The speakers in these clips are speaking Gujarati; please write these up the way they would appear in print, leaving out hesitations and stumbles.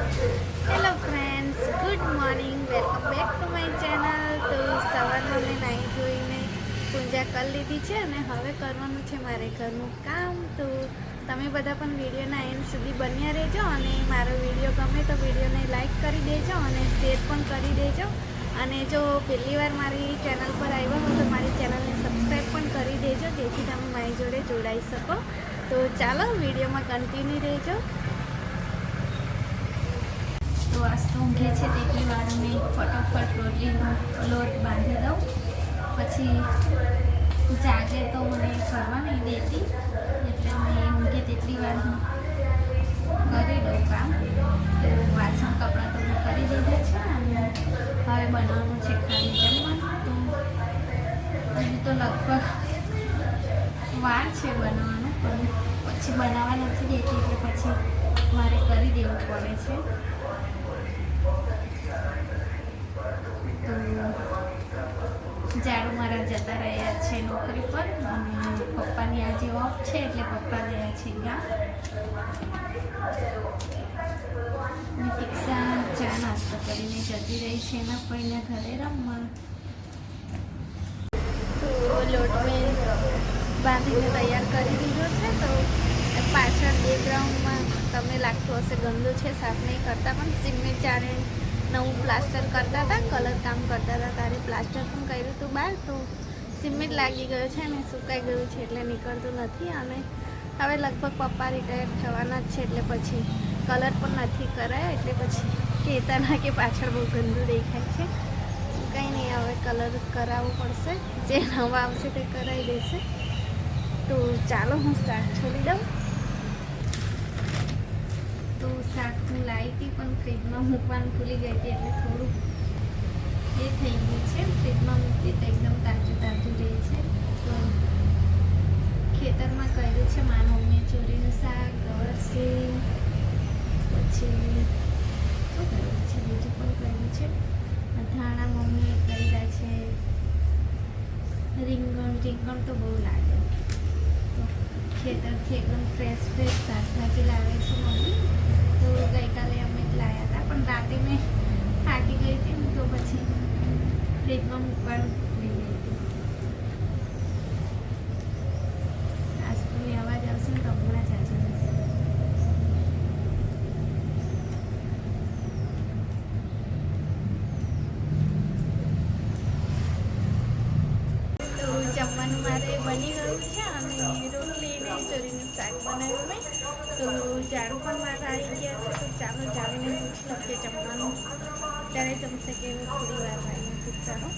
Hello friends, good morning. Welcome back to my channel. તો સવારમાં મેં નાહી ધોઈને પૂજા કરી લીધી છે અને હવે કરવાનું છે મારે ઘરનું કામ. તો તમે બધા પણ વિડીયોના એન્ડ સુધી બન્યા રહેજો અને મારો વિડીયો ગમે તો વિડીયોને લાઈક કરી દેજો અને શેર પણ કરી દેજો. અને જો પહેલી વાર મારી ચેનલ પર આવ્યા હો તો મારી ચેનલને સબસ્ક્રાઈબ પણ કરી દેજો, જેથી તમે મારી જોડે જોડાઈ શકો. તો ચાલો વિડીયોમાં કન્ટિન્યુ રહેજો. તો આજ તો ઊંઘે છે તેટલી વાર મેં ફટાફટ રોટલીનો લોટ બાંધી દઉં, પછી જાગે તો મને કરવા નહીં દેતી, એટલે મેં ઊંઘે તેટલી વાર હું કરી દઉં કામ. તો વાસણ કપડાં તો મેં કરી દીધા છે અને હવે બનાવવાનું છે ખાલી જમવાનું. તો હજુ તો લગભગ વાર છે બનાવવાનું, પણ પછી બનાવવા નથી દેતી એટલે પછી મારે કરી દેવું પડે છે. તો ઝાડુ મારા જતા રહ્યા છે નોકરી પર અને પપ્પાની આજે ઓફ છે એટલે પપ્પા ગયા છે ગામ. પિક્સા ચા નાસ્તો કરીને જતી રહી છે એના કોઈને ઘરે રમવા. તો લોટ મેં બાંધીને તૈયાર કરી દીધો છે. તો પાછળ બેકગ્રાઉન્ડમાં તમને લાગતું હશે ગંદુ છે, સાફ નહીં કરતા, પણ સિમેન્ટ ચારે નવું પ્લાસ્ટર કરતા હતા, કલર કામ કરતા હતા ત્યારે પ્લાસ્ટર પણ કર્યું હતું બહાર. તો સિમેન્ટ લાગી ગયું છે અને સુકાઈ ગયું છે એટલે નીકળતું નથી. અને હવે લગભગ પપ્પા રિટાયર થવાના જ છે એટલે પછી કલર પણ નથી કરાયો, એટલે પછી કહેતા ના કે પાછળ બહુ ગંદુ દેખાય છે. કંઈ નહીં, હવે કલર કરાવવું પડશે, જે નવા આવશે તે કરાવી દેશે. તો ચાલો હું શાક છોડી દઉં. તો શાક હું લાવી હતી પણ ફ્રીજમાં મૂકવાનું ભૂલી ગઈ હતી એટલે થોડું એ થઈ ગયું છે. ફ્રીજમાં મૂકતી તો એકદમ તાજું તાજું રહે છે. તો ખેતરમાં કર્યું છે મારા મમ્મીએ ચોરીનું શાક, ગવરસી, પછી શું કર્યું છે બીજું પણ કર્યું છે, ધાણા મમ્મીએ કર્યા છે, રીંગણ તો બહુ લાગે. તો ખેતરથી એકદમ ફ્રેશ શાકભાજી લાવે છે મમ્મી. તો ગઈકાલે અમે જ લાવ્યા હતા પણ રાતે મેં થાકી ગઈ હતી ને તો પછી ફ્રીજમાં મૂકવાનું ભૂલી ગઈ હતી. આજ તો અવાજ આવશે ને તો હમણાં જ આજે જશે. તો જમવાનું મારે બની ગયું છે અને રોટલી ને ચોરીનું શાક બનાવ્યું મેં. તો ઝાડુ પણ મારા આવી ગયા છે. તો ચાલો ઝાડુને પૂછ લો કે જમવાનું ત્યારે જમશે કે થોડી વાર લાગી પૂછાનો.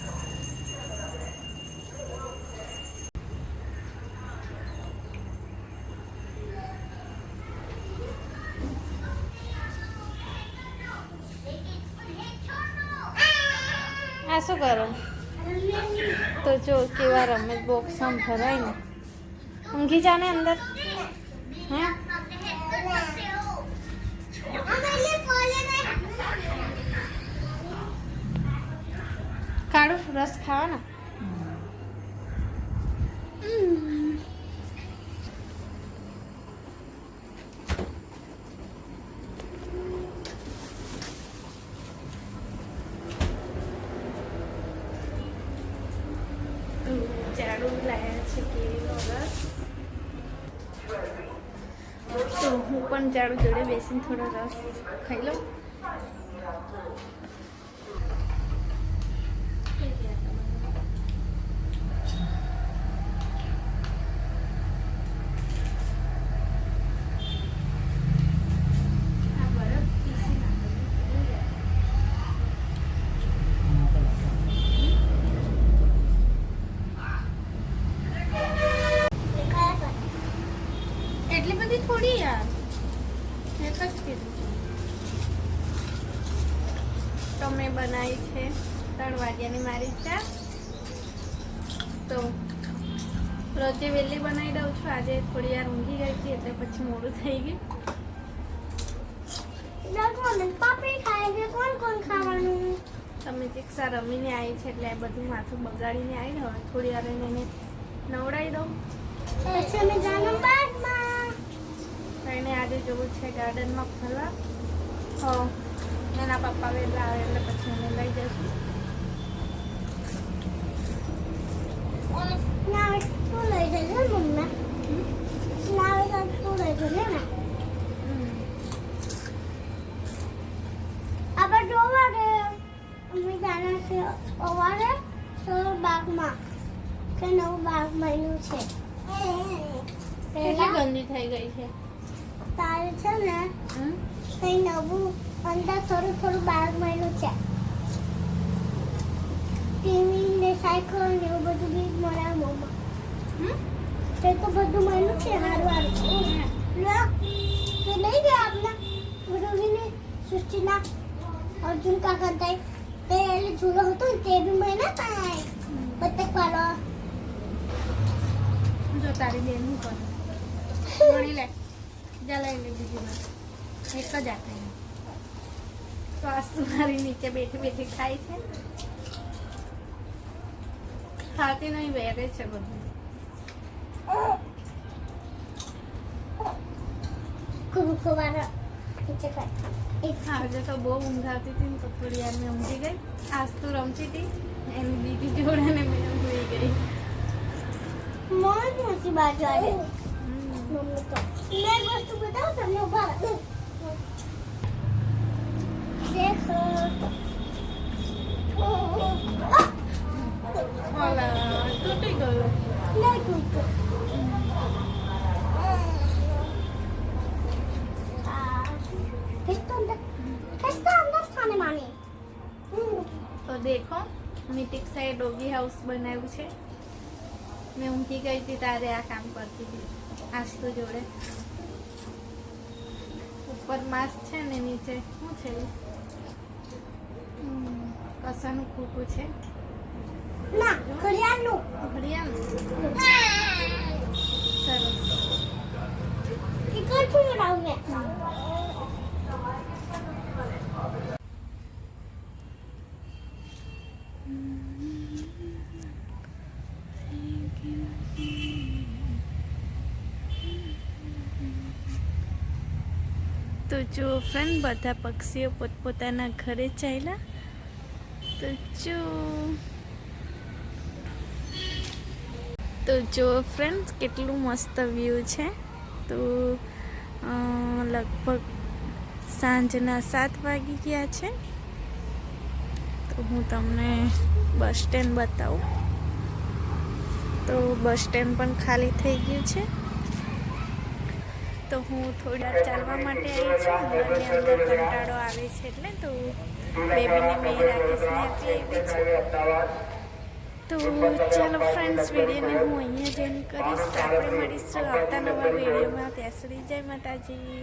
આ શું કરો? તો જો કેવા રમે બોક્સ આમ ભરાય ને, ઊંઘી જાને અંદર. હે કાઢું રસ ખાવાના. ઝાડુ લાયા છે કેરીનો રસ. તો હું પણ ઝાડુ જોડે બેસીને થોડો રસ ખાઈ લઉં. એટલી બધી થોડી યાર, એક જ કીધું. તો મેં બનાવી છે 3 વાગ્યાની મારી ચા. તો રોજે વહેલી બનાવી દઉં છું, આજે થોડી વાર ઊંઘી ગઈ હતી એટલે પછી મોડું થઈ ગયું. કોણ ખાવાનું? તમે દીક્ષા રમીને આવી છે એટલે બધું માથું બગાડીને આવી. હવે થોડી વાર એને નવડાવી દઉં પછી અમે જવાનું બાદમાં. એને આજે જવું છે ગાર્ડનમાં ફરવા. હો એના પપ્પા વહેલા આવે એટલે પછી અમે લઈ જઈશું. શું લઈ જશે મમ્મી? શું લઈ જશે ને? આપણે જોવા દે અમે જાણે છે અવારે બાગમાં કે નવું બાગ બન્યું છે. કેટલી ગંદી થઈ ગઈ છે. તારે છે ને કઈ નવું અંદર થોડું બાગ બન્યું છે. ટીવી ને સાયકલ ને એવું બધું બી મળે મમ્મા. તે તો બધું બન્યું છે હારું. તો લઈ ગયા આપના રોહિણી સૃષ્ટિના અર્જુન કાકા થાય તે એટલે ઝૂલો હતો ને તે બી મહિના થાય બતક વાળો. જો તારી બેન શું કરે મળી લે જા લઈ લે બીજી વાર એક જ આપે તો આસ્તુ મારી નીચે બેઠી બેઠી ખાય છે. ખાતી નહીં વેરે છે બધું. ખુવારા નીચે ખાય. આજે તો બહુ ઊંઘ આવતી હતી ને તો થોડી વાર મેં ઊંઘી ગઈ. આસ્તુ રમતી હતી એની દીદી જોડે ને મેં ઊંઘી ગઈ. મોજ મસ્તી બાજુ આવે મમ્મી તો મેં વસ્તુ બતાવું તમને ઉભા રહો. દેખો ઓલા તૂટી ગયું. નહીં તૂટતો. किसको अंदर खाने माने તો દેખો મિટિક સાઈડ ડોગી હાઉસ બનાવ્યું છે. મેં ઊંઘી ગઈ હતી તારે આ કામ કરતી હતી આસ્તુ જોડે. ઉપર માસ્ક છે ને નીચે શું છે કસાનું ખોટું છે. ના ઘડિયાળનું ઘડિયાળ સરસ. ટીકર શું બનાવું મેં તો જો ફ્રેન્ડ બધા પક્ષીઓ પોતપોતાના ઘરે ચાલ્યા. તો જો ફ્રેન્ડ્સ કેટલું મસ્ત વ્યૂ છે. તો લગભગ સાંજના 7 વાગી ગયા છે. તો હું તમને બસ સ્ટેન્ડ બતાવું. તો બસ સ્ટેન્ડ પણ ખાલી થઈ ગયું છે. તો હું થોડી વાર ચાલવા માટે આવી છું. અંદરની અંદર કંટાળો આવે છે એટલે તો બેબીને મેં રાકેશને આપી આવી છું. તો ચાલો ફ્રેન્ડ્સ વિડીયોને હું અહીંયા જ એન્ડ કરીશ. આપણે મળીશું આવતા નવા વિડીયોમાં. ત્યાં સુધી જય માતાજી.